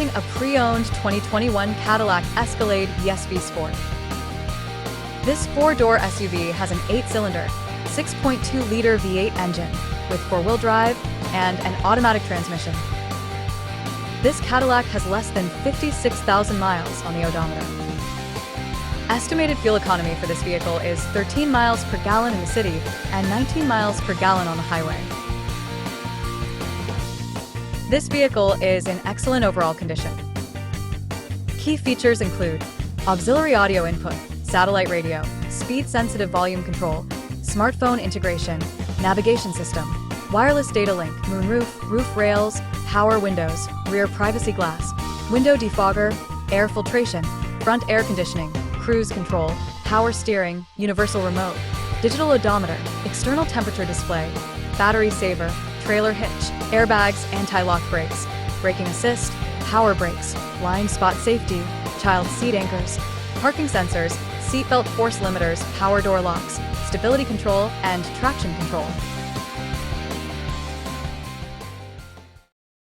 presenting a pre-owned 2021 Cadillac Escalade ESV Sport. This four-door SUV has an 8-cylinder, 6.2-liter V8 engine with four-wheel drive and an automatic transmission. This Cadillac has less than 56,000 miles on the odometer. Estimated fuel economy for this vehicle is 13 miles per gallon in the city and 19 miles per gallon on the highway. This vehicle is in excellent overall condition. Key features include auxiliary audio input, satellite radio, speed-sensitive volume control, smartphone integration, navigation system, wireless data link, moonroof, roof rails, power windows, rear privacy glass, window defogger, air filtration, front air conditioning, cruise control, power steering, universal remote, digital odometer, external temperature display, battery saver, trailer hitch, airbags, anti-lock brakes, braking assist, power brakes, blind spot safety, child seat anchors, parking sensors, seatbelt force limiters, power door locks, stability control, and traction control.